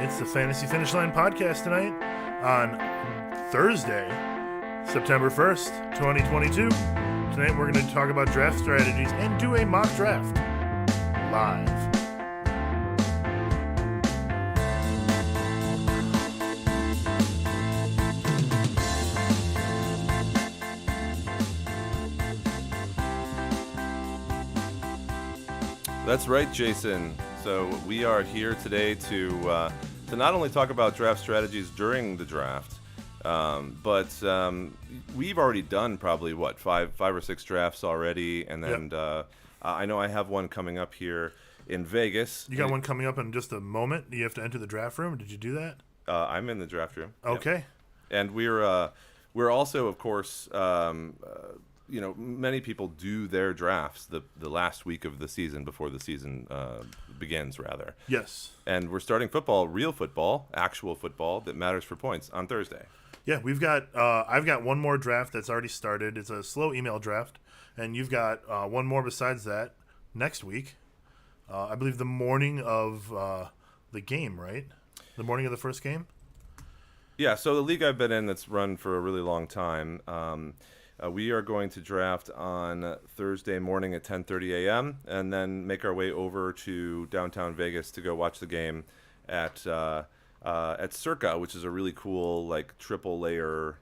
It's the Fantasy Finish Line podcast tonight on Thursday, September 1st, 2022. Tonight we're going to talk about draft strategies and do a mock draft live. That's right, Jason. So we are here today to not only talk about draft strategies during the draft, but we've already done probably five or six drafts already, and then I know I have one coming up here in Vegas. You got one coming up in just a moment. You have to enter the draft room. Did you do that? I'm in the draft room. Okay. Yeah. And we're also, of course, many people do their drafts the last week of the season before the season begins, rather. Yes. And we're starting football, real football, actual football that matters for points on Thursday. Yeah, we've got. I've got one more draft that's already started. It's a slow email draft, and you've got one more besides that next week. I believe the morning of the game, right? The morning of the first game. Yeah. So the league I've been in that's run for a really long time. We are going to draft on Thursday morning at 10:30 a.m. and then make our way over to downtown Vegas to go watch the game at Circa, which is a really cool triple layer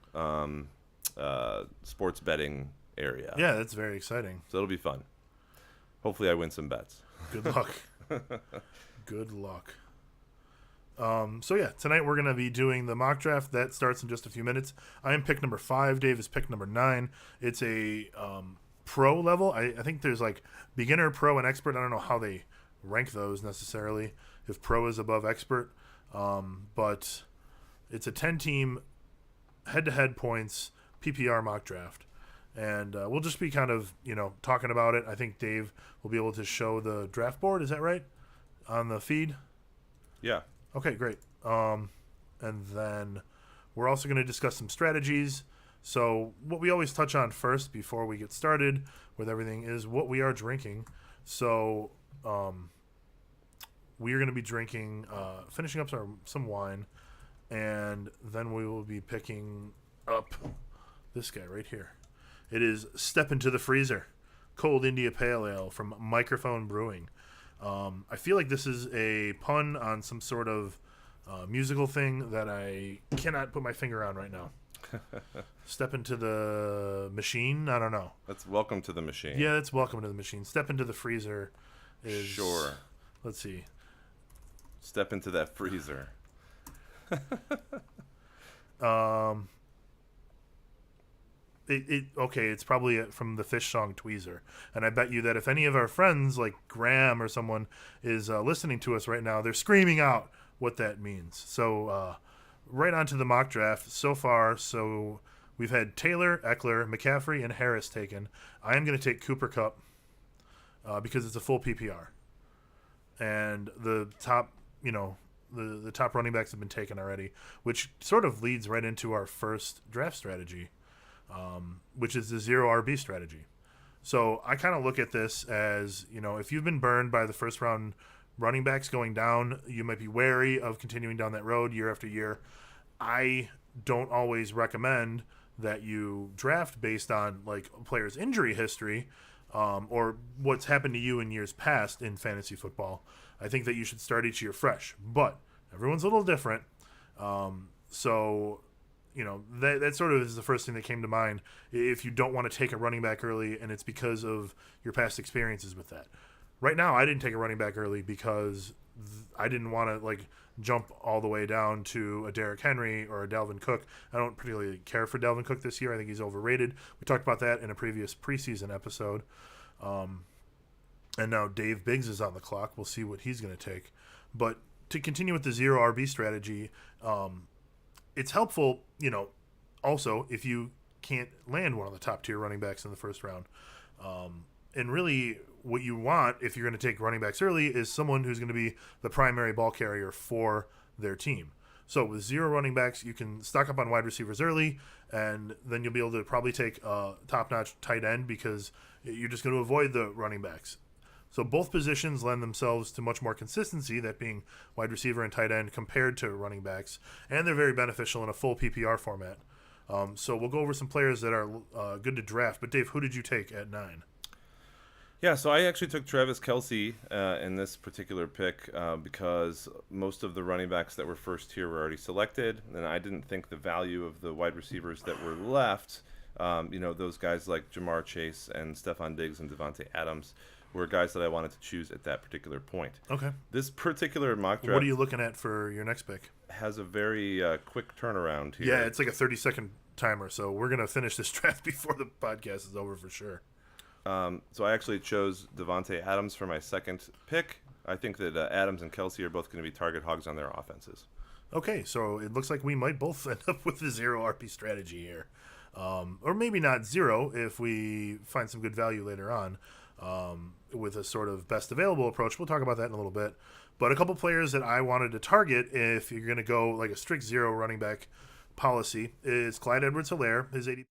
sports betting area. Yeah, that's very exciting. So it'll be fun. Hopefully I win some bets. Good luck. Good luck. Tonight we're going to be doing the mock draft. That starts in just a few minutes. I am pick number 5. Dave is pick number 9. It's a pro level. I think there's beginner, pro, and expert. I don't know how they rank those necessarily, if pro is above expert. But it's a 10-team head-to-head points PPR mock draft. And we'll just be kind of, talking about it. I think Dave will be able to show the draft board. Is that right? On the feed? Yeah. Okay, great. And then we're also going to discuss some strategies. So what we always touch on first before we get started with everything is what we are drinking. So we are going to be drinking, finishing up some wine, and then we will be picking up this guy right here. It is Step Into the Freezer, Cold India Pale Ale from Microphone Brewing. I feel like this is a pun on some sort of musical thing that I cannot put my finger on right now. Step into the machine? I don't know. That's Welcome to the Machine. Yeah, that's Welcome to the Machine. Step Into the Freezer is... Sure. Let's see. Step into that freezer. It's probably from the Fish song Tweezer. And I bet you that if any of our friends, like Graham or someone, is listening to us right now, they're screaming out what that means. So right on to the mock draft so far. So we've had Taylor, Eckler, McCaffrey, and Harris taken. I am going to take Cooper Kupp because it's a full PPR. And the top, the top running backs have been taken already, which sort of leads right into our first draft strategy. Which is the zero RB strategy. So I kind of look at this as, if you've been burned by the first round running backs going down, you might be wary of continuing down that road year after year. I don't always recommend that you draft based on a player's injury history or what's happened to you in years past in fantasy football. I think that you should start each year fresh, but everyone's a little different. That sort of is the first thing that came to mind if you don't want to take a running back early and it's because of your past experiences with that. Right now, I didn't take a running back early because I didn't want to jump all the way down to a Derrick Henry or a Dalvin Cook. I don't particularly care for Dalvin Cook this year. I think he's overrated. We talked about that in a previous preseason episode. And now Dave Biggs is on the clock. We'll see what he's going to take. But to continue with the zero RB strategy, it's helpful, also if you can't land one of the top tier running backs in the first round. And really what you want if you're going to take running backs early is someone who's going to be the primary ball carrier for their team. So with zero running backs, you can stock up on wide receivers early, and then you'll be able to probably take a top-notch tight end because you're just going to avoid the running backs. So both positions lend themselves to much more consistency, that being wide receiver and tight end, compared to running backs, and they're very beneficial in a full PPR format. So we'll go over some players that are good to draft. But Dave, who did you take at 9? Yeah, so I actually took Travis Kelce in this particular pick because most of the running backs that were first here were already selected, and I didn't think the value of the wide receivers that were left, those guys like Jamar Chase and Stephon Diggs and Devontae Adams, were guys that I wanted to choose at that particular point. Okay. This particular mock draft What are you looking at for your next pick? has a very quick turnaround here. Yeah, it's like a 30-second timer, so we're going to finish this draft before the podcast is over for sure. So I actually chose Devontae Adams for my second pick. I think that Adams and Kelce are both going to be target hogs on their offenses. Okay, so it looks like we might both end up with the 0 RP strategy here. Or maybe not 0 if we find some good value later on with a sort of best available approach. We'll talk about that in a little bit. But a couple players that I wanted to target if you're going to go like a strict 0 running back policy is Clyde Edwards-Helaire. His 80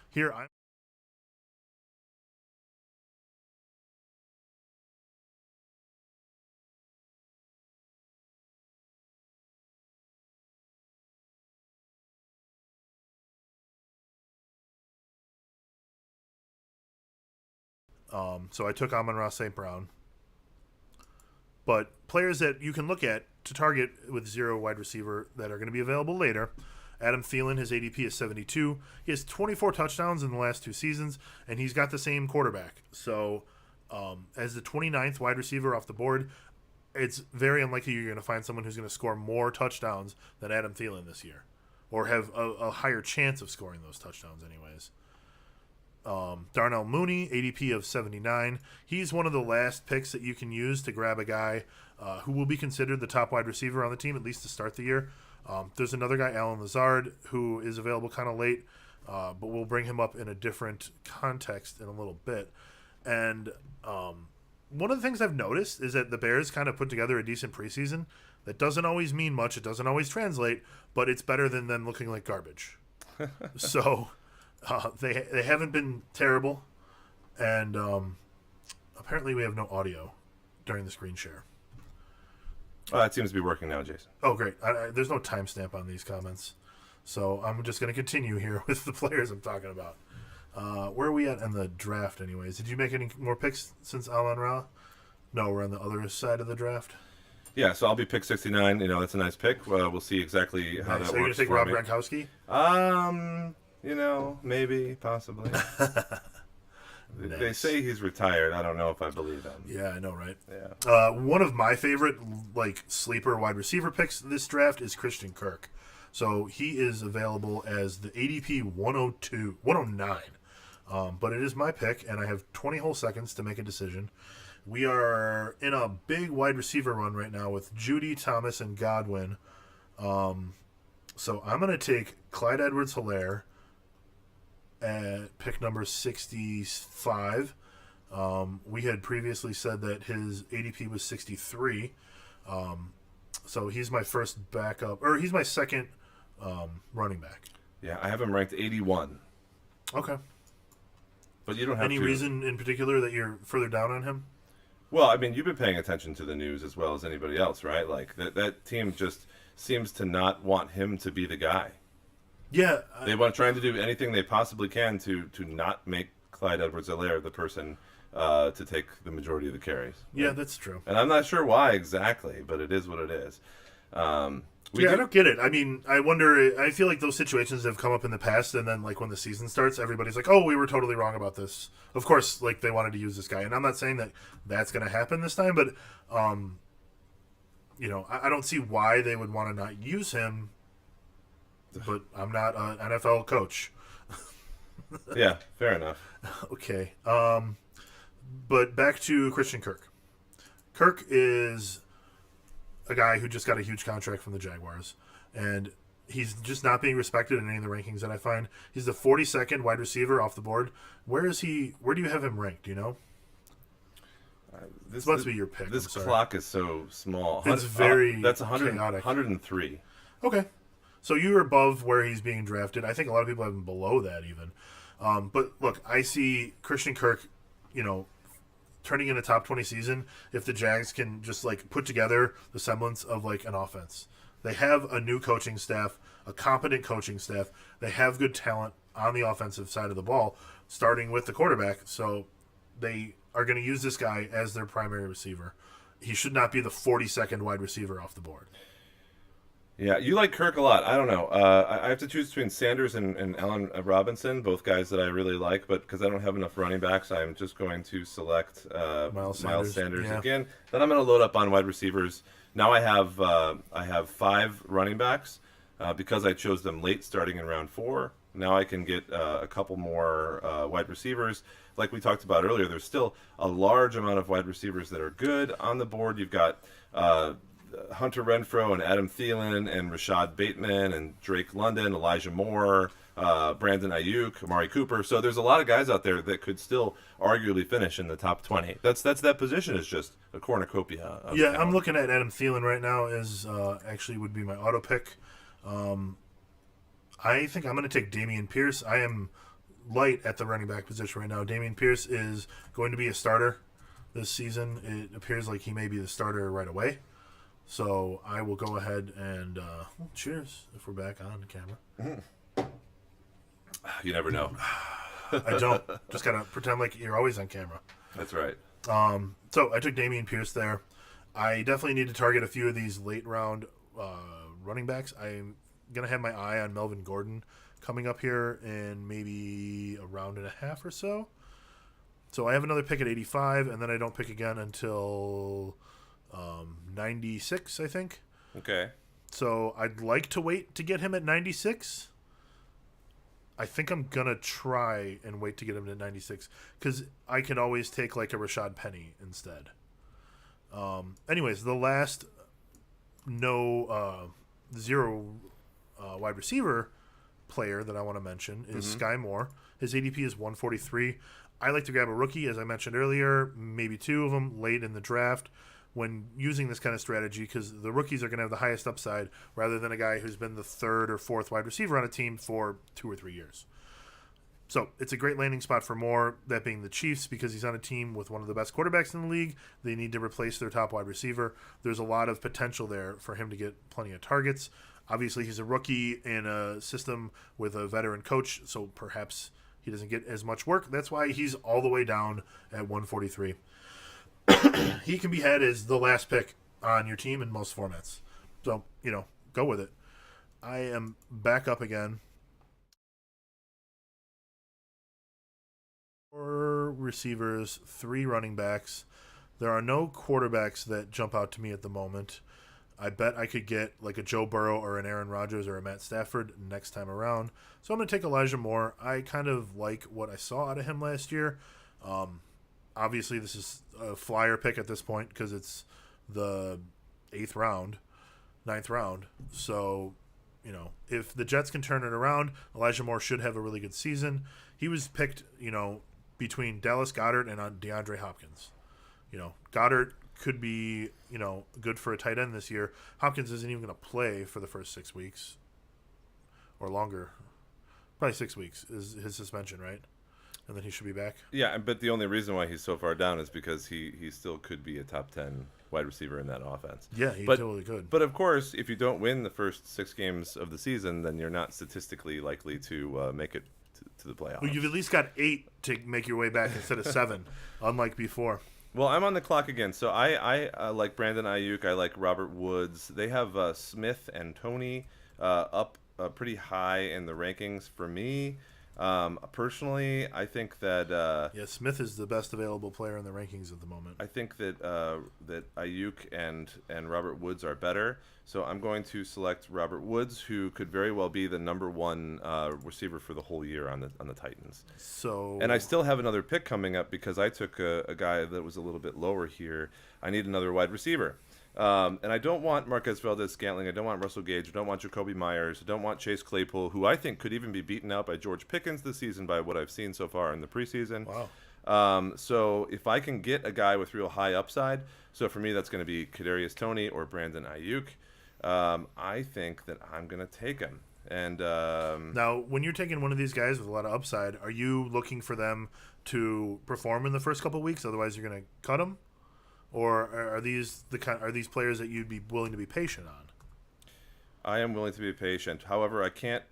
here I'm so I took Amon-Ra St. Brown. But players that you can look at to target with 0 wide receiver that are going to be available later. Adam Thielen, his ADP is 72. He has 24 touchdowns in the last 2 seasons, and he's got the same quarterback. So as the 29th wide receiver off the board, it's very unlikely you're going to find someone who's going to score more touchdowns than Adam Thielen this year, or have a higher chance of scoring those touchdowns anyways. Darnell Mooney, ADP of 79. He's one of the last picks that you can use to grab a guy who will be considered the top wide receiver on the team, at least to start the year. There's another guy, Alan Lazard, who is available kind of late, but we'll bring him up in a different context in a little bit. And one of the things I've noticed is that the Bears kind of put together a decent preseason. That doesn't always mean much. It doesn't always translate, but it's better than them looking like garbage. So... they haven't been terrible, and apparently we have no audio during the screen share. It seems to be working now, Jason. Oh, great. There's no timestamp on these comments, so I'm just going to continue here with the players I'm talking about. Where are we at in the draft anyways? Did you make any more picks since Amon-Ra? No, we're on the other side of the draft. Yeah, so I'll be pick 69. That's a nice pick. We'll see exactly how that works. So you're going to take Rob Gronkowski? Maybe, possibly. Nice. They say he's retired. I don't know if I believe them. Yeah, I know, right? Yeah. One of my favorite sleeper wide receiver picks this draft is Christian Kirk. So he is available as the ADP 109. But it is my pick, and I have 20 whole seconds to make a decision. We are in a big wide receiver run right now with Judy, Thomas, and Godwin. So I'm going to take Clyde Edwards-Helaire at pick number 65. We had previously said that his ADP was 63. So he's my first backup, or he's my second running back. Yeah, I have him ranked 81. Okay. But you don't have any reason in particular that you're further down on him? Well, I mean, you've been paying attention to the news as well as anybody else, right? Like that team just seems to not want him to be the guy. Yeah. They want trying to do anything they possibly can to not make Clyde Edwards-Helaire the person to take the majority of the carries. Yeah, that's true. And I'm not sure why exactly, but it is what it is. I don't get it. I mean, I wonder, I feel like those situations have come up in the past, and then, when the season starts, everybody's like, oh, we were totally wrong about this. Of course, they wanted to use this guy, and I'm not saying that that's going to happen this time, but, I don't see why they would want to not use him, but I'm not an NFL coach. Yeah, fair enough. Okay. But back to Christian Kirk. Kirk is a guy who just got a huge contract from the Jaguars, and he's just not being respected in any of the rankings that I find. He's the 42nd wide receiver off the board. Where is he? Where do you have him ranked? Do you know? This must be your pick. This clock is so small. It's very that's 100, chaotic. 103. Okay, so you're above where he's being drafted. I think a lot of people have him below that even. But look, I see Christian Kirk, turning in a top 20 season if the Jags can just put together the semblance of an offense. They have a new coaching staff, a competent coaching staff. They have good talent on the offensive side of the ball, starting with the quarterback. So they are going to use this guy as their primary receiver. He should not be the 42nd wide receiver off the board. Yeah, you like Kirk a lot. I don't know. I have to choose between Sanders and Allen Robinson, both guys that I really like, but because I don't have enough running backs, I'm just going to select Miles Sanders again. Then I'm going to load up on wide receivers. Now I have 5 running backs because I chose them late, starting in round 4. Now I can get a couple more wide receivers. Like we talked about earlier, there's still a large amount of wide receivers that are good on the board. You've got Hunter Renfrow and Adam Thielen and Rashad Bateman and Drake London, Elijah Moore, Brandon Ayuk, Amari Cooper. So there's a lot of guys out there that could still arguably finish in the top 20. That position is just a cornucopia of talent. I'm looking at Adam Thielen right now as actually would be my auto pick. I think I'm going to take Damian Pierce. I am light at the running back position right now. Damian Pierce is going to be a starter this season. It appears like he may be the starter right away. So I will go ahead and cheers if we're back on camera. You never know. I don't. Just gotta pretend like you're always on camera. That's right. So I took Damian Pierce there. I definitely need to target a few of these late round running backs. I'm gonna have my eye on Melvin Gordon coming up here in maybe a round and a half or so. So I have another pick at 85, and then I don't pick again until 96, I think. Okay. So I'd like to wait to get him at 96. I think I'm going to try and wait to get him to 96 because I could always take like a Rashad Penny instead. Anyways, the last zero wide receiver player that I want to mention is Skye Moore. His ADP is 143. I like to grab a rookie, as I mentioned earlier, maybe two of them late in the draft when using this kind of strategy because the rookies are going to have the highest upside rather than a guy who's been the third or fourth wide receiver on a team for 2 or 3 years. So it's a great landing spot for Moore, that being the Chiefs, because he's on a team with one of the best quarterbacks in the league. They need to replace their top wide receiver. There's a lot of potential there for him to get plenty of targets. Obviously, he's a rookie in a system with a veteran coach, so perhaps he doesn't get as much work. That's why he's all the way down at 143. He can be had as the last pick on your team in most formats. So, go with it. I am back up again. 4 receivers, 3 running backs. There are no quarterbacks that jump out to me at the moment. I bet I could get like a Joe Burrow or an Aaron Rodgers or a Matt Stafford next time around. So I'm going to take Elijah Moore. I kind of like what I saw out of him last year. Obviously, this is a flyer pick at this point because it's the 9th round. So, if the Jets can turn it around, Elijah Moore should have a really good season. He was picked, between Dallas Goedert and DeAndre Hopkins. Goddard could be, good for a tight end this year. Hopkins isn't even going to play for the first 6 weeks or longer. Probably 6 weeks is his suspension, right? And then he should be back. Yeah, but the only reason why he's so far down is because he still could be a top 10 wide receiver in that offense. Yeah, he totally could. But of course, if you don't win the first 6 games of the season, then you're not statistically likely to make it to the playoffs. Well, you've at least got 8 to make your way back instead of 7, unlike before. Well, I'm on the clock again. So I like Brandon Ayuk. I like Robert Woods. They have Smith and Toney up pretty high in the rankings for me. Personally, I think that Smith is the best available player in the rankings at the moment. I think that that Ayuk and Robert Woods are better. So I'm going to select Robert Woods, who could very well be the number 1 receiver for the whole year on the Titans. And I still have another pick coming up because I took a guy that was a little bit lower here. I need another wide receiver. And I don't want Marquez Valdez-Scantling. I don't want Russell Gage. I don't want Jacoby Myers. I don't want Chase Claypool, who I think could even be beaten out by George Pickens this season by what I've seen so far in the preseason. Wow. So if I can get a guy with real high upside, so for me that's going to be Kadarius Toney or Brandon Ayuk, I think that I'm going to take him. And now, when you're taking one of these guys with a lot of upside, are you looking for them to perform in the first couple of weeks? Otherwise, you're going to cut them. Or are these players that you'd be willing to be patient on? I am willing to be patient. However, I can't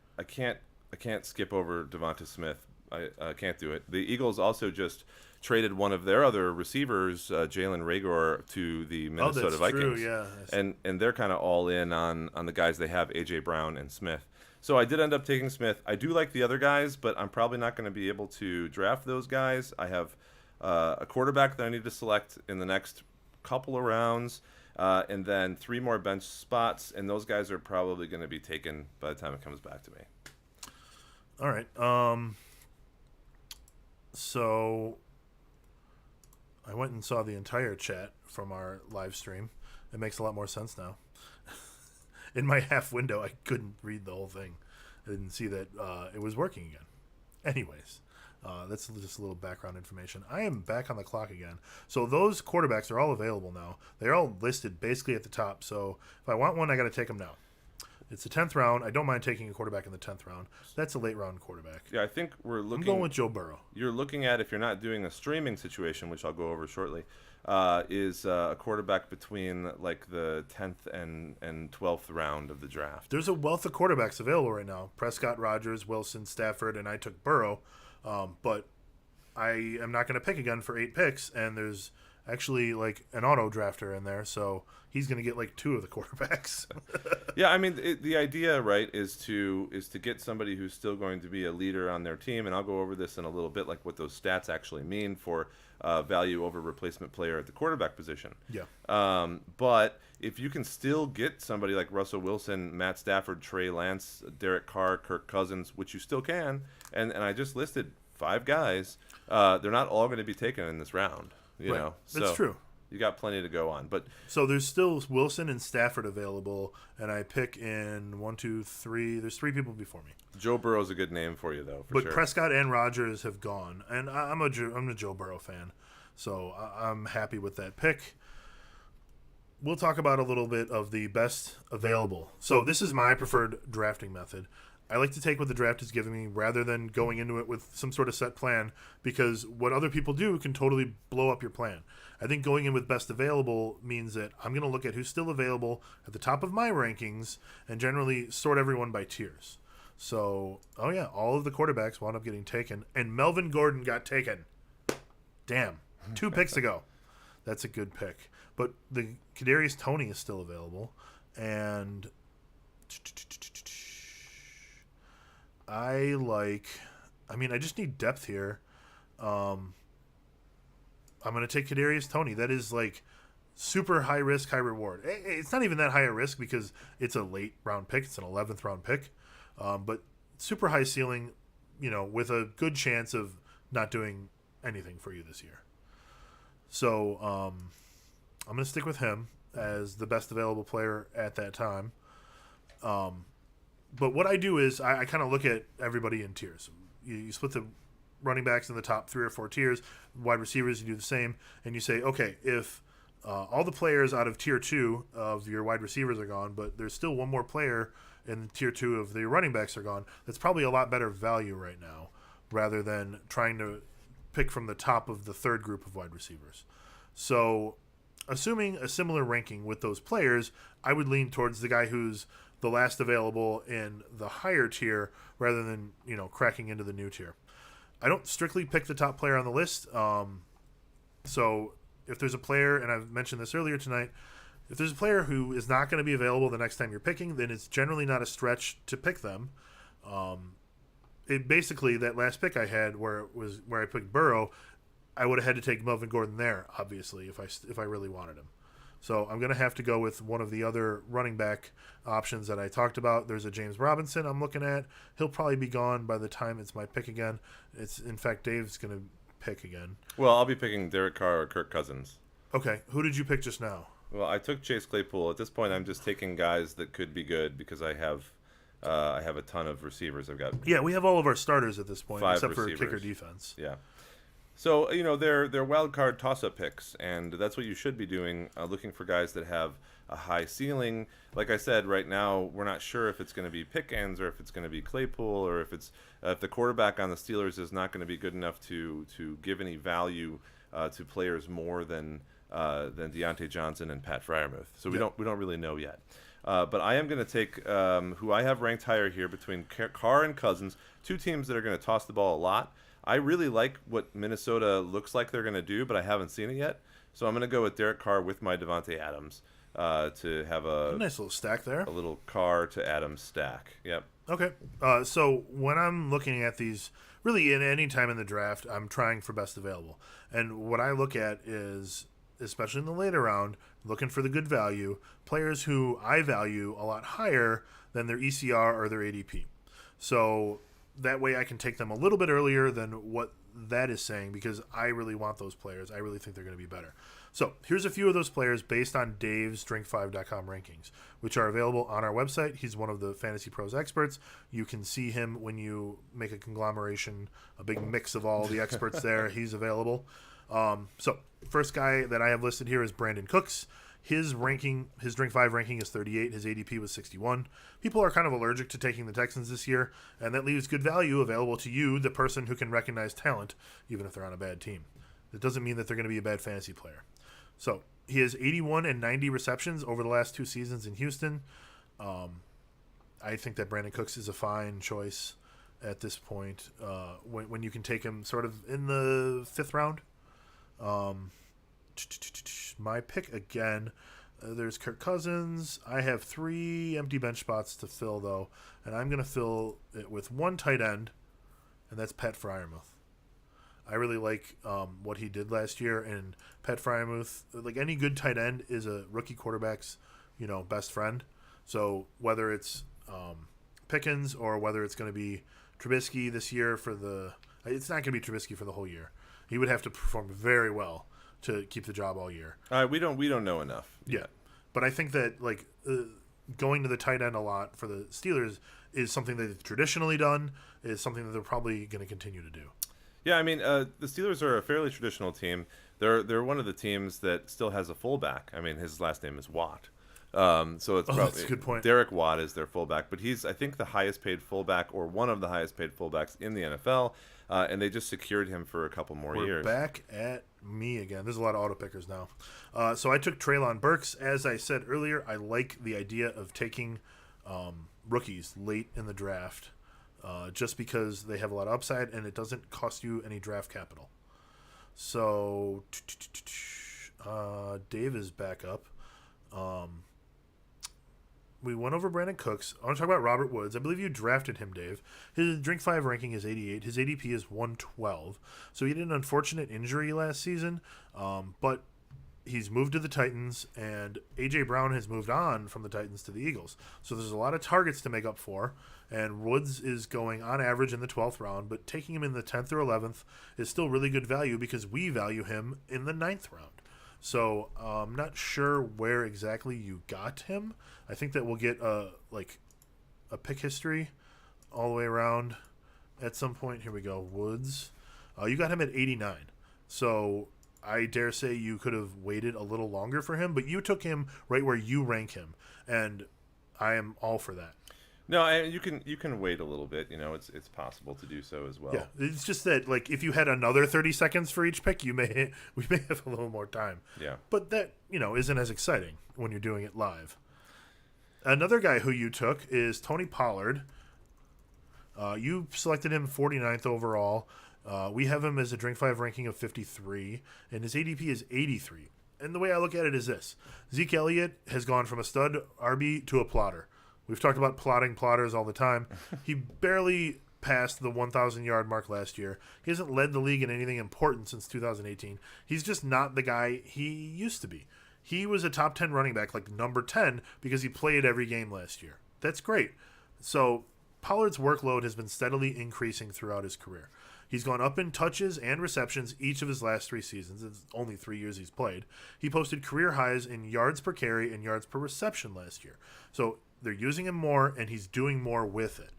skip over Devonta Smith. I can't do it. The Eagles also just traded one of their other receivers, Jalen Reagor, to the Minnesota Vikings. True, yeah. And they're kind of all in on the guys they have, A.J. Brown and Smith. So I did end up taking Smith. I do like the other guys, but I'm probably not going to be able to draft those guys. I have a quarterback that I need to select in the next couple of rounds, and then 3 more bench spots, and those guys are probably going to be taken by the time it comes back to me. All right. So I went and saw the entire chat from our live stream. It makes a lot more sense now. In my half window, I couldn't read the whole thing. I didn't see that it was working again. Anyways, that's just a little background information. I am back on the clock again. So those quarterbacks are all available now. They're all listed basically at the top. So if I want one, I got to take them now. It's the 10th round. I don't mind taking a quarterback in the 10th round. That's a late round quarterback. Yeah, I think we're looking. I'm going with Joe Burrow. You're looking at, if you're not doing a streaming situation, which I'll go over shortly, is a quarterback between like the 10th and 12th round of the draft. There's a wealth of quarterbacks available right now. Prescott, Rodgers, Wilson, Stafford, and I took Burrow. But I am not going to pick again for 8 picks, and there's actually like an auto drafter in there, so he's going to get like 2 of the quarterbacks. Yeah, I mean the idea, right, is to get somebody who's still going to be a leader on their team, and I'll go over this in a little bit, like what those stats actually mean for value over replacement player at the quarterback position. Yeah. But if you can still get somebody like Russell Wilson, Matt Stafford, Trey Lance, Derek Carr, Kirk Cousins, which you still can, and I just listed 5 guys, they're not all going to be taken in this round. You know, so that's true. You got plenty to go on, but so there's still Wilson and Stafford available, and I pick in 1, 2, 3. There's 3 people before me. Joe Burrow's a good name for you, though. But sure. Prescott and Rodgers have gone, and I'm a Joe Burrow fan, so I'm happy with that pick. We'll talk about a little bit of the best available. So this is my preferred drafting method. I like to take what the draft is giving me rather than going into it with some sort of set plan, because what other people do can totally blow up your plan. I think going in with best available means that I'm going to look at who's still available at the top of my rankings and generally sort everyone by tiers. So, all of the quarterbacks wound up getting taken, and Melvin Gordon got taken. Damn. 2 picks ago. That's a good pick. But the Kadarius Toney is still available, and I just need depth here. I'm going to take Kadarius Toney. That is like super high risk, high reward. It's not even that high a risk because it's a late round pick. It's an 11th round pick. But super high ceiling, with a good chance of not doing anything for you this year. So I'm going to stick with him as the best available player at that time. But what I do is I kind of look at everybody in tiers. You split the running backs in the top 3 or 4 tiers. Wide receivers, you do the same. And you say, okay, if all the players out of tier 2 of your wide receivers are gone, but there's still one more player in tier 2 of the running backs are gone, that's probably a lot better value right now rather than trying to pick from the top of the 3rd group of wide receivers. So assuming a similar ranking with those players, I would lean towards the guy who's the last available in the higher tier rather than, cracking into the new tier. I don't strictly pick the top player on the list. So if there's a player, and I've mentioned this earlier tonight, if there's a player who is not going to be available the next time you're picking, then it's generally not a stretch to pick them. It basically, that last pick I had where I picked Burrow, I would have had to take Melvin Gordon there, obviously, if I really wanted him. So I'm going to have to go with one of the other running back options that I talked about. There's a James Robinson I'm looking at. He'll probably be gone by the time it's my pick again. In fact, Dave's going to pick again. Well, I'll be picking Derek Carr or Kirk Cousins. Okay. Who did you pick just now? Well, I took Chase Claypool. At this point, I'm just taking guys that could be good because I have a ton of receivers. I've got we have all of our starters at this point, 5 except receivers. for kicker defense. Yeah. So, they're wild card toss-up picks, and that's what you should be doing, looking for guys that have a high ceiling. Like I said, right now, we're not sure if it's going to be Pickens or if it's going to be Claypool or if the quarterback on the Steelers is not going to be good enough to give any value to players more than Deontay Johnson and Pat Freiermuth. So we don't really know yet. But I am going to take who I have ranked higher here between Carr and Cousins, 2 teams that are going to toss the ball a lot. I really like what Minnesota looks like they're going to do, but I haven't seen it yet. So I'm going to go with Derek Carr with my Devontae Adams to have a nice little stack there. A little Carr to Adams stack. Yep. Okay. So when I'm looking at these, really in any time in the draft, I'm trying for best available. And what I look at is, especially in the later round, looking for the good value, players who I value a lot higher than their ECR or their ADP. So that way I can take them a little bit earlier than what that is saying because I really want those players. I really think they're going to be better. So here's a few of those players based on Dave's drinkfive.com rankings, which are available on our website. He's one of the Fantasy Pros experts. You can see him when you make a conglomeration, a big mix of all the experts there. He's available. So first guy that I have listed here is Brandon Cooks. His drink 5 ranking is 38. His ADP was 61. People are kind of allergic to taking the Texans this year, and that leaves good value available to you, the person who can recognize talent, even if they're on a bad team. It doesn't mean that they're going to be a bad fantasy player. So he has 81 and 90 receptions over the last 2 seasons in Houston. I think that Brandon Cooks is a fine choice at this point when you can take him sort of in the 5th round. My pick again, there's Kirk Cousins. I have 3 empty bench spots to fill, though, and I'm going to fill it with 1 tight end, and that's Pat Freiermuth. I really like what he did last year, and Pat Freiermuth, like any good tight end, is a rookie quarterback's, best friend. So whether it's Pickens or whether it's going to be Trubisky this year it's not going to be Trubisky for the whole year. He would have to perform very well to keep the job all year. We don't know enough yet. Yeah, but I think that going to the tight end a lot for the Steelers is something that they've traditionally done. Is something that they're probably going to continue to do. Yeah, I mean, the Steelers are a fairly traditional team. They're one of the teams that still has a fullback. I mean, his last name is Watt. So it's that's a good point. Derek Watt is their fullback, but he's, I think, the highest paid fullback or one of the highest paid fullbacks in the NFL, and they just secured him for a couple more years. We're back at me again. There's a lot of auto pickers now. So I took Treylon Burks. As I said earlier, I like the idea of taking rookies late in the draft just because they have a lot of upside and it doesn't cost you any draft capital. So Dave is back up. We went over Brandon Cooks. I want to talk about Robert Woods. I believe you drafted him, Dave. His drink 5 ranking is 88. His ADP is 112. So he had an unfortunate injury last season, but he's moved to the Titans, and A.J. Brown has moved on from the Titans to the Eagles. So there's a lot of targets to make up for, and Woods is going on average in the 12th round, but taking him in the 10th or 11th is still really good value because we value him in the 9th round. So I'm not sure where exactly you got him. I think that we'll get a pick history all the way around at some point. Here we go. Woods. You got him at 89. So I dare say you could have waited a little longer for him, but you took him right where you rank him, and I am all for that. No, you can wait a little bit. It's possible to do so as well. Yeah, it's just that if you had another 30 seconds for each pick, we may have a little more time. Yeah, but that isn't as exciting when you're doing it live. Another guy who you took is Tony Pollard. You selected him 49th overall. We have him as a drink 5 ranking of 53, and his ADP is 83. And the way I look at it is this: Zeke Elliott has gone from a stud RB to a plotter. We've talked about plotters all the time. He barely passed the 1,000-yard mark last year. He hasn't led the league in anything important since 2018. He's just not the guy he used to be. He was a top 10 running back, number 10, because he played every game last year. That's great. So Pollard's workload has been steadily increasing throughout his career. He's gone up in touches and receptions each of his last 3 seasons. It's only 3 years he's played. He posted career highs in yards per carry and yards per reception last year. So they're using him more, and he's doing more with it.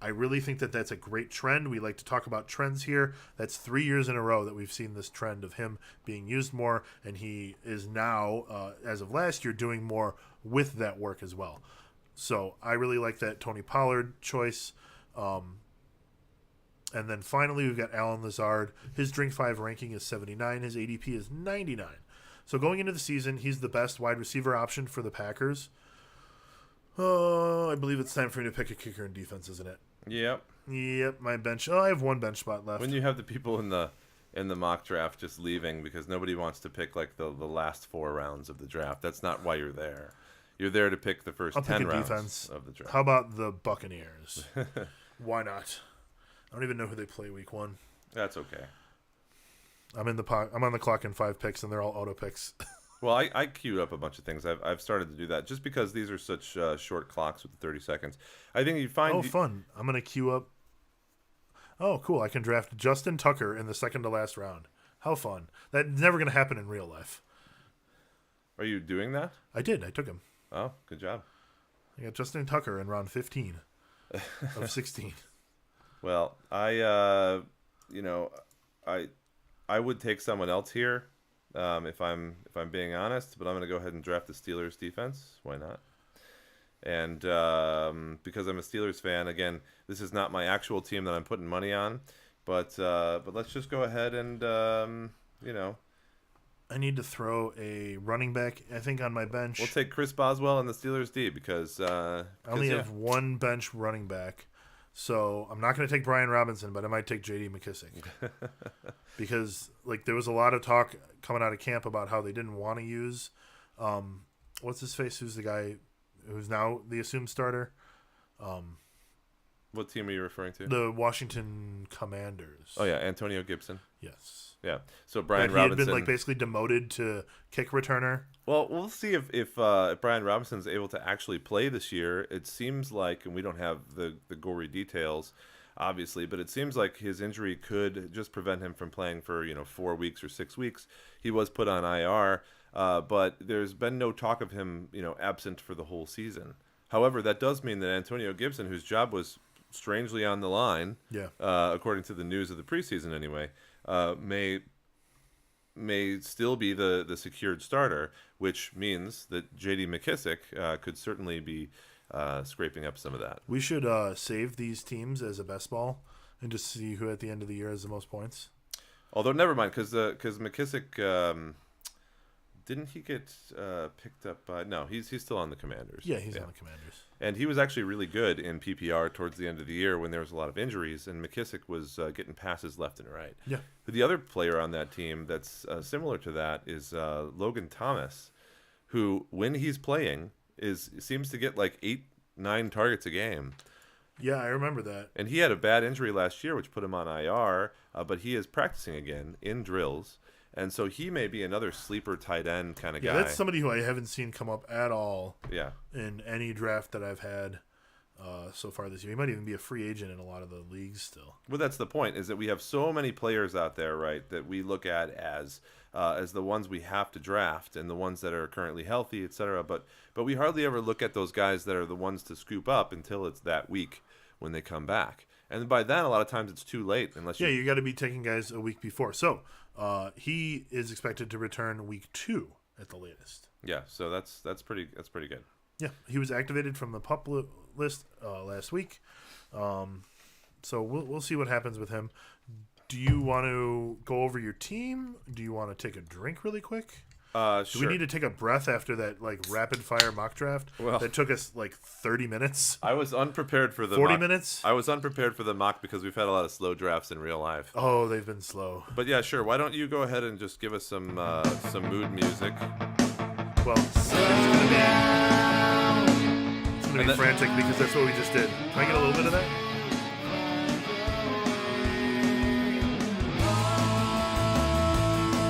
I really think that that's a great trend. We like to talk about trends here. That's 3 years in a row that we've seen this trend of him being used more, and he is now, as of last year, doing more with that work as well. So I really like that Tony Pollard choice. And then finally, we've got Alan Lazard. His drink 5 ranking is 79. His ADP is 99. So going into the season, he's the best wide receiver option for the Packers. Oh, I believe it's time for me to pick a kicker in defense, isn't it? Yep, my bench. Oh, I have 1 bench spot left. When you have the people in the mock draft just leaving because nobody wants to pick the last 4 rounds of the draft, that's not why you're there. You're there to pick the first 10 rounds defense of the draft. How about the Buccaneers? Why not? I don't even know who they play week 1. That's okay. I'm on the clock in 5 picks, and they're all auto picks. Well, I queued up a bunch of things. I've started to do that just because these are such short clocks with the 30 seconds. I think you find... Oh, fun. I'm going to queue up... Oh, cool. I can draft Justin Tucker in the second to last round. How fun. That's never going to happen in real life. Are you doing that? I did. I took him. Oh, good job. I got Justin Tucker in round 15 of 16. Well, I would take someone else here. if I'm being honest, but I'm going to go ahead and draft the Steelers defense. Why not? And because I'm a Steelers fan, again, this is not my actual team that I'm putting money on, but let's just go ahead and I need to throw a running back, I think, on my bench. we'll take Chris Boswell and the Steelers D because I only have one bench running back, so I'm not going to take Brian Robinson, but I might take J.D. McKissick because there was a lot of talk coming out of camp about how they didn't want to use what's his face? Who's the guy who's now the assumed starter? What team are you referring to? The Washington Commanders. Oh yeah, Antonio Gibson. Yes. Yeah. So Brian he had Robinson been basically demoted to kick returner. Well, we'll see if Brian Robinson's able to actually play this year. It seems like, and we don't have the gory details, obviously, but it seems like his injury could just prevent him from playing for 4 weeks or 6 weeks. He was put on IR, but there's been no talk of him absent for the whole season. However, that does mean that Antonio Gibson, whose job was strangely on the line, according to the news of the preseason anyway, may still be the secured starter, which means that J.D. McKissick could certainly be scraping up some of that. We should save these teams as a best ball and just see who at the end of the year has the most points. Although, never mind, because McKissick, didn't he get picked up by... No, he's still on the Commanders. Yeah, he's on the Commanders. And he was actually really good in PPR towards the end of the year when there was a lot of injuries, and McKissick was getting passes left and right. Yeah. But the other player on that team that's similar to that is Logan Thomas, who, when he's playing, seems to get 8-9 targets a game. Yeah, I remember that. And he had a bad injury last year, which put him on IR, but he is practicing again in drills. And so he may be another sleeper tight end kind of guy. Yeah, that's somebody who I haven't seen come up at all in any draft that I've had so far this year. He might even be a free agent in a lot of the leagues still. Well, that's the point, is that we have so many players out there, right, that we look at as the ones we have to draft and the ones that are currently healthy, et cetera. But we hardly ever look at those guys that are the ones to scoop up until it's that week when they come back. And by then, a lot of times it's too late unless you got to be taking guys a week before. So he is expected to return week 2 at the latest. Yeah, so that's pretty good. Yeah, he was activated from the pup list last week. So we'll see what happens with him. Do you want to go over your team? Do you want to take a drink really quick? Sure. Do we need to take a breath after that rapid fire mock draft that took us 30 minutes? I was unprepared for the 40 mock. minutes? I was unprepared for the mock because we've had a lot of slow drafts in real life. Oh, they've been slow. But yeah, sure. Why don't you go ahead and just give us some mood music? Well, it's gonna be frantic because that's what we just did. Can I get a little bit of that?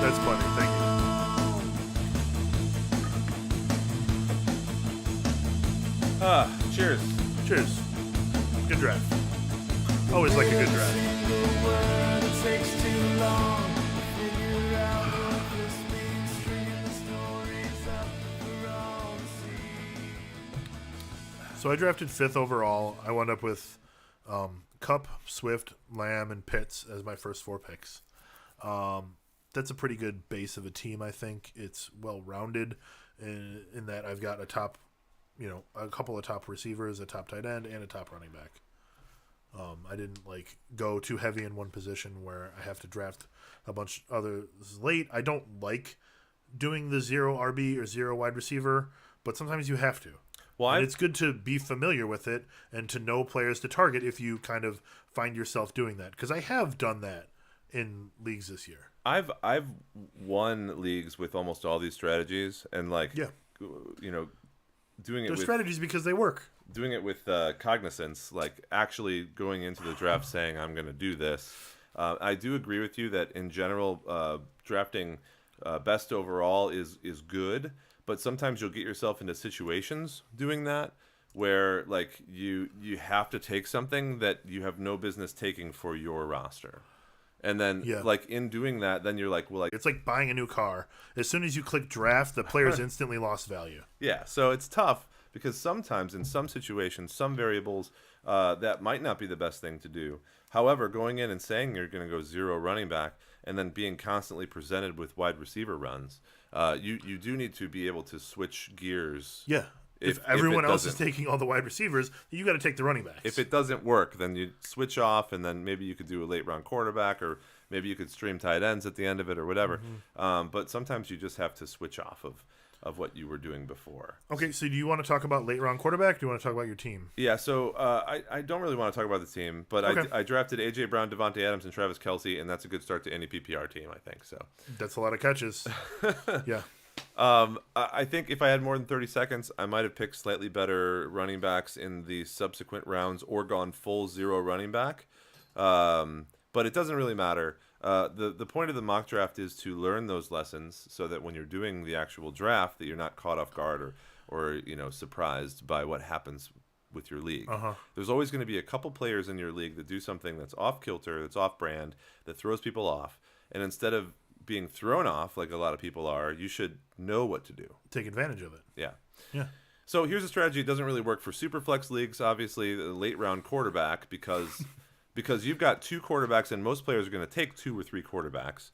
That's funny. Thank you. Cheers. Cheers. Good draft. Always like a good draft. So I drafted 5th overall. I wound up with Kupp, Swift, Lamb, and Pitts as my first 4 picks. That's a pretty good base of a team, I think. It's well-rounded in that I've got a couple of top receivers, a top tight end, and a top running back. I didn't go too heavy in one position where I have to draft a bunch others late. I don't like doing the 0 RB or 0 wide receiver, but sometimes you have to. Well, and it's good to be familiar with it and to know players to target if you kind of find yourself doing that. Because I have done that in leagues this year. I've won leagues with almost all these strategies, and doing it. They're strategies because they work. Doing it with cognizance, actually going into the draft saying I'm going to do this. I do agree with you that in general, drafting best overall is good, but sometimes you'll get yourself into situations doing that where you have to take something that you have no business taking for your roster. And then, in doing that, then you're it's like buying a new car. As soon as you click draft, the player's instantly lost value. Yeah, so it's tough because sometimes in some situations, some variables, that might not be the best thing to do. However, going in and saying you're going to go 0 running back, and then being constantly presented with wide receiver runs, you do need to be able to switch gears. Yeah. If If everyone it else is doesn't- taking all the wide receivers, you got to take the running backs. If it doesn't work, then you switch off, and then maybe you could do a late round quarterback, or maybe you could stream tight ends at the end of it, or whatever. But sometimes you just have to switch off of what you were doing before. Okay, so do you want to talk about late round quarterback? Or do you want to talk about your team? Yeah, so I don't really want to talk about the team, but Okay. I drafted A.J. Brown, Devontae Adams, and Travis Kelce, and that's a good start to any PPR team, I think. So That's a lot of catches. Yeah. I think if I had more than 30 seconds, I might have picked slightly better running backs in the subsequent rounds or gone full zero running back. But it doesn't really matter. The point of the mock draft is to learn those lessons so that when you're doing the actual draft, that you're not caught off guard or surprised by what happens with your league. There's always going to be a couple players in your league that do something that's off kilter, that's off brand, that throws people off. And instead of being thrown off like a lot of people are, you should know what to do. Take advantage of it. Yeah. Yeah. So here's a strategy. It doesn't really work for super flex leagues, obviously, the late round quarterback, because you've got two quarterbacks, and most players are going to take 2 or 3 quarterbacks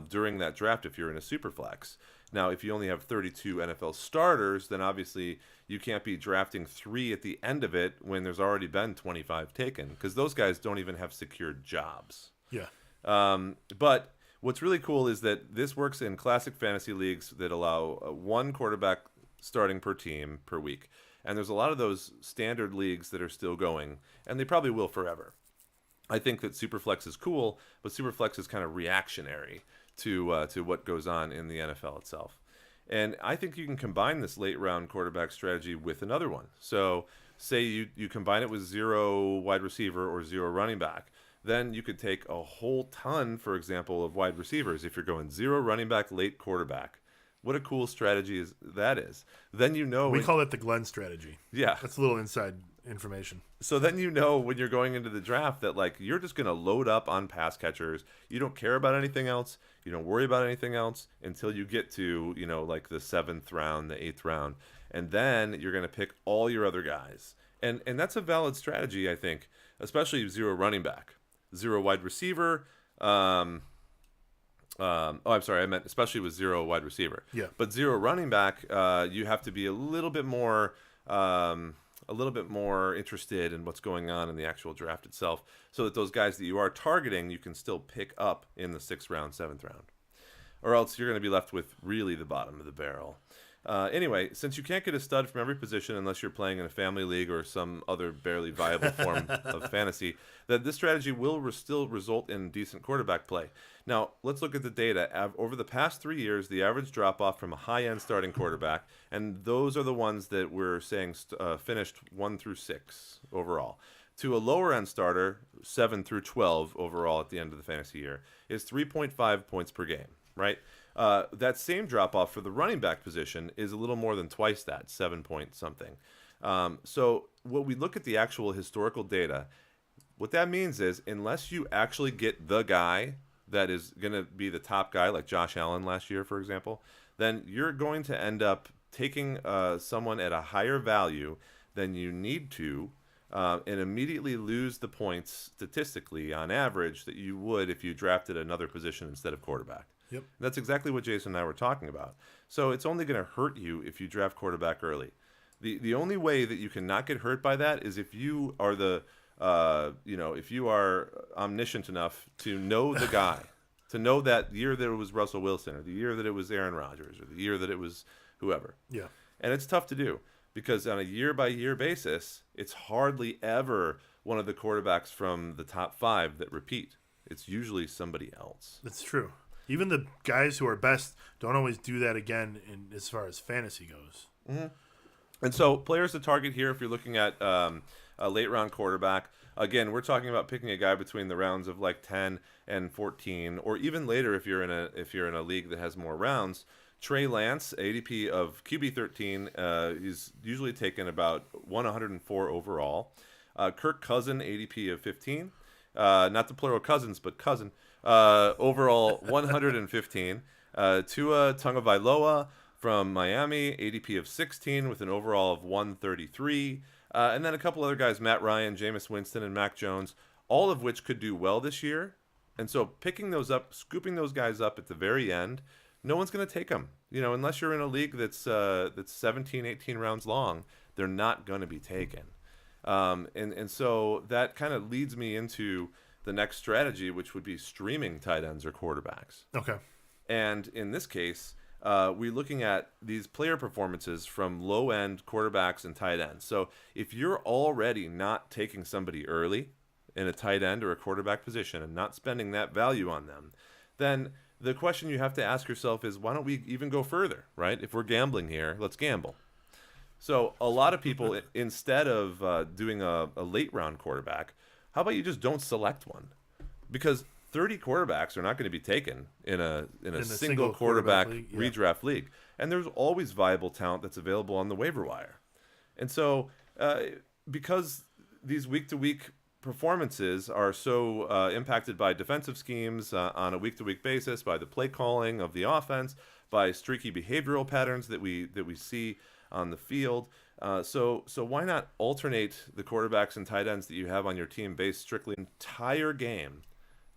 during that draft if you're in a super flex. Now, if you only have 32 NFL starters, then obviously you can't be drafting 3 at the end of it when there's already been 25 taken, because those guys don't even have secured jobs. Yeah. But what's really cool is that this works in classic fantasy leagues that allow 1 quarterback starting per team per week. And there's a lot of those standard leagues that are still going, and they probably will forever. I think that Superflex is cool, but Superflex is kind of reactionary to what goes on in the NFL itself. And I think you can combine this late round quarterback strategy with another one. So say you combine it with 0 wide receiver or 0 running back. Then you could take a whole ton, for example, of wide receivers if you're going 0 running back, late quarterback. What a cool strategy that is. Then We call it the Glenn strategy. Yeah. That's a little inside information. So then when you're going into the draft that you're just going to load up on pass catchers. You don't care about anything else. You don't worry about anything else until you get to, the 7th round, the 8th round. And then you're going to pick all your other guys. And that's a valid strategy, I think, especially 0 running back. 0 wide receiver. I'm sorry. I meant especially with 0 wide receiver. Yeah. But 0 running back, you have to be a little bit more interested in what's going on in the actual draft itself, so that those guys that you are targeting, you can still pick up in the 6th round, 7th round, or else you're going to be left with really the bottom of the barrel. Anyway, since you can't get a stud from every position unless you're playing in a family league or some other barely viable form of fantasy, that this strategy will still result in decent quarterback play. Now, let's look at the data. Over the past 3 years, the average drop-off from a high-end starting quarterback, and those are the ones that we're saying finished 1 through 6 overall, to a lower-end starter, 7 through 12 overall at the end of the fantasy year, is 3.5 points per game, right? That same drop-off for the running back position is a little more than twice that, 7 point something. So when we look at the actual historical data, what that means is unless you actually get the guy that is going to be the top guy, like Josh Allen last year, for example, then you're going to end up taking someone at a higher value than you need to and immediately lose the points statistically on average that you would if you drafted another position instead of quarterback. Yep. That's exactly what Jason and I were talking about. So it's only going to hurt you if you draft quarterback early. The only way that you can not get hurt by that is if you are if you are omniscient enough to know the guy, to know that year that it was Russell Wilson, or the year that it was Aaron Rodgers, or the year that it was whoever. Yeah. And it's tough to do because on a year-by-year basis, it's hardly ever one of the quarterbacks from the top 5 that repeat. It's usually somebody else. That's true. Even the guys who are best don't always do that again as far as fantasy goes. Mm-hmm. And so players to target here, if you're looking at a late round quarterback, again, we're talking about picking a guy between the rounds of 10 and 14, or even later if you're in a league that has more rounds. Trey Lance, ADP of QB 13, he's usually taken about 104 overall. Kirk Cousin, ADP of 15, not the plural cousins, but cousin. Overall 115. Tua Tagovailoa from Miami, ADP of 16 with an overall of 133. And then a couple other guys, Matt Ryan, Jameis Winston, and Mac Jones, all of which could do well this year, And so picking those up, scooping those guys up at the very end, no one's going to take them. Unless you're in a league that's 17, 18 rounds long, they're not going to be taken. And so that kind of leads me into the next strategy, which would be streaming tight ends or quarterbacks. Okay. And in this case, we're looking at these player performances from low-end quarterbacks and tight ends. So if you're already not taking somebody early in a tight end or a quarterback position and not spending that value on them, then the question you have to ask yourself is, why don't we even go further, right? If we're gambling here, let's gamble. So a lot of people, instead of doing a late-round quarterback, how about you just don't select one? Because 30 quarterbacks are not going to be taken in a single quarterback league, redraft league. And there's always viable talent that's available on the waiver wire. And so because these week-to-week performances are so impacted by defensive schemes on a week-to-week basis, by the play calling of the offense, by streaky behavioral patterns that we see on the field. So why not alternate the quarterbacks and tight ends that you have on your team based strictly entire game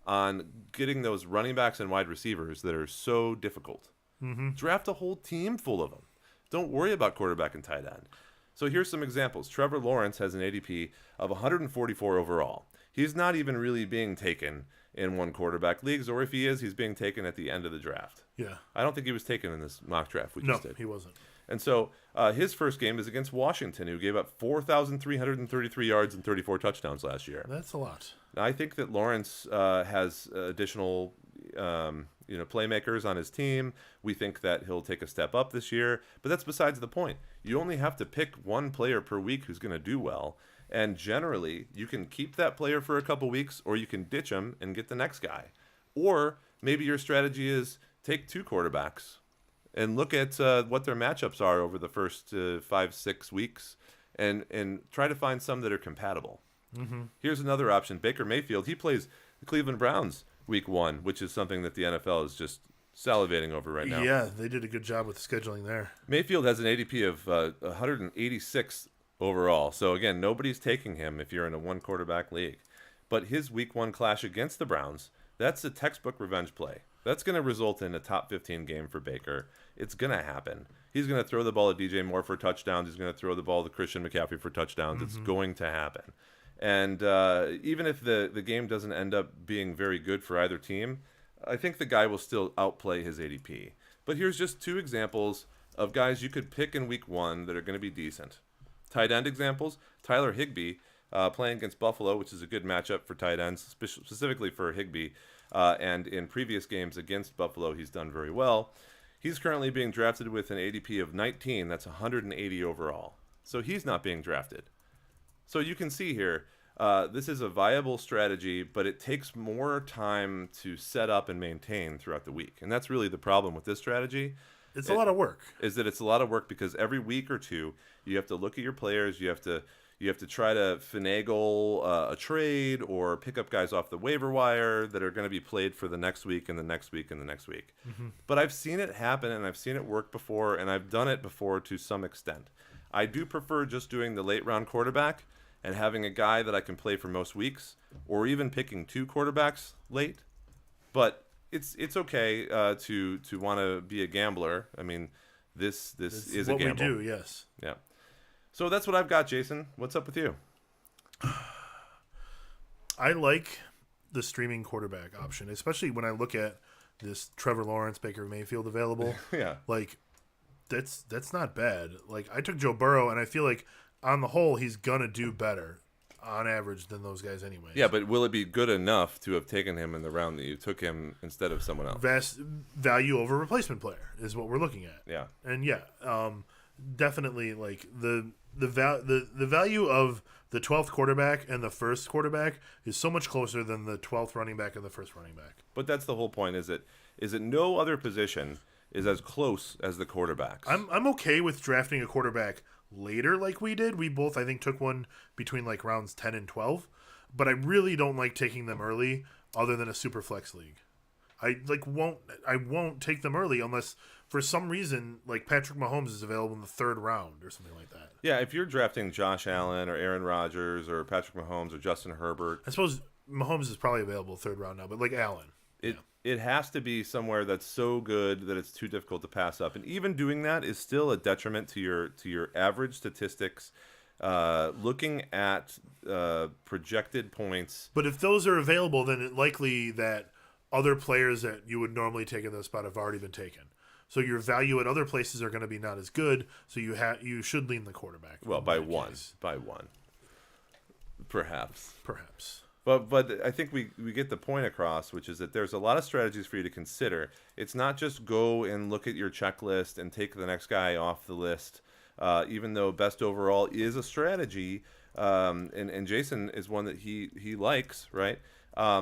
on getting those running backs and wide receivers that are so difficult? Mm-hmm. Draft a whole team full of them. Don't worry about quarterback and tight end. So here's some examples. Trevor Lawrence has an ADP of 144 overall. He's not even really being taken in one quarterback leagues, or if he is, he's being taken at the end of the draft. Yeah. I don't think he was taken in this mock draft we just did. No, he wasn't. And so his first game is against Washington, who gave up 4,333 yards and 34 touchdowns last year. That's a lot. Now, I think that Lawrence has additional playmakers on his team. We think that he'll take a step up this year, but that's besides the point. You only have to pick one player per week who's going to do well, and generally you can keep that player for a couple weeks, or you can ditch him and get the next guy. Or maybe your strategy is take two quarterbacks and look at what their matchups are over the first 5-6 weeks and try to find some that are compatible. Mm-hmm. Here's another option. Baker Mayfield, he plays the Cleveland Browns week 1, which is something that the NFL is just salivating over right now. Yeah, they did a good job with scheduling there. Mayfield has an ADP of 186 overall. So, again, nobody's taking him if you're in a one-quarterback league. But his week 1 clash against the Browns, that's a textbook revenge play. That's going to result in a top 15 game for Baker. It's going to happen. He's going to throw the ball at DJ Moore for touchdowns. He's going to throw the ball to Christian McCaffrey for touchdowns. Mm-hmm. It's going to happen. And even if the game doesn't end up being very good for either team, I think the guy will still outplay his ADP. But here's just 2 examples of guys you could pick in week 1 that are going to be decent. Tight end examples, Tyler Higbee playing against Buffalo, which is a good matchup for tight ends, specifically for Higbee. And in previous games against Buffalo, he's done very well. He's currently being drafted with an ADP of 19. That's 180 overall. So he's not being drafted. So you can see here, this is a viable strategy, but it takes more time to set up and maintain throughout the week. And that's really the problem with this strategy. It's a lot of work. Is that it's a lot of work because every week or two, you have to look at your players. You have to try to finagle a trade or pick up guys off the waiver wire that are going to be played for the next week and the next week and the next week. Mm-hmm. But I've seen it happen, and I've seen it work before, and I've done it before to some extent. I do prefer just doing the late round quarterback and having a guy that I can play for most weeks, or even picking 2 quarterbacks late. But it's okay to want to be a gambler. I mean, this is a gamble. What we do, yes. Yeah. So that's what I've got, Jason. What's up with you? I like the streaming quarterback option, especially when I look at this Trevor Lawrence, Baker Mayfield available. Yeah. Like, that's not bad. Like, I took Joe Burrow, and I feel like on the whole, he's going to do better on average than those guys anyway. Yeah, but will it be good enough to have taken him in the round that you took him instead of someone else? Vast value over replacement player is what we're looking at. Yeah. And definitely like the value of the 12th quarterback and the first quarterback is so much closer than the 12th running back and the first running back. But that's the whole point, is that no other position is as close as the quarterbacks. I'm okay with drafting a quarterback later like we did. We both, I think, took one between like rounds 10 and 12, but I really don't like taking them early other than a super flex league. I won't take them early unless for some reason like Patrick Mahomes is available in the 3rd round or something like that. Yeah, if you're drafting Josh Allen or Aaron Rodgers or Patrick Mahomes or Justin Herbert, I suppose Mahomes is probably available third round now, but like Allen. It has to be somewhere that's so good that it's too difficult to pass up. And even doing that is still a detriment to your average statistics. Looking at projected points. But if those are available, then it's likely that other players that you would normally take in those spot have already been taken. So your value at other places are going to be not as good. So you should lean the quarterback. Well, by one, perhaps. But I think we get the point across, which is that there's a lot of strategies for you to consider. It's not just go and look at your checklist and take the next guy off the list, even though best overall is a strategy, and Jason is one that he likes, right?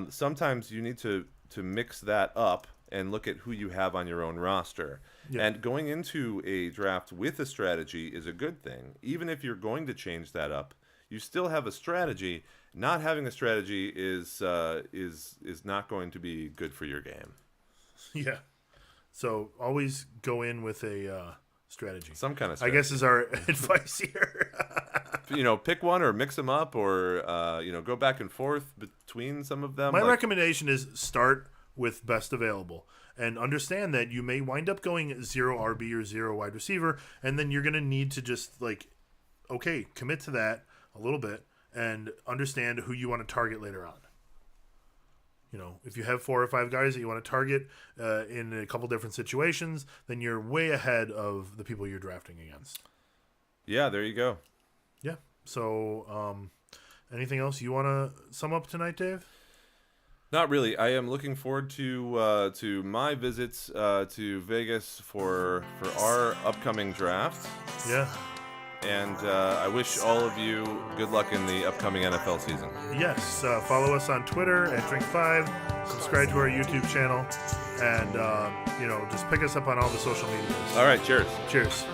Sometimes you need to mix that up and look at who you have on your own roster. Yeah. And going into a draft with a strategy is a good thing. Even if you're going to change that up, you still have a strategy. Not having a strategy is not going to be good for your game. Yeah. So always go in with a strategy. Some kind of strategy. I guess is our advice here. Pick one or mix them up or, go back and forth between some of them. My recommendation is start with best available and understand that you may wind up going 0 RB or 0 wide receiver, and then you're going to need to just commit to that a little bit and understand who you want to target later on. If you have 4 or 5 guys that you want to target in a couple different situations, then you're way ahead of the people you're drafting against. Yeah, there you go. Yeah. So, anything else you want to sum up tonight, Dave? Not really. I am looking forward to my visits to Vegas for our upcoming draft. Yeah. And I wish all of you good luck in the upcoming NFL season. Yes. Follow us on Twitter at drinkfive. Subscribe to our YouTube channel. And, just pick us up on all the social medias. All right. Cheers. Cheers.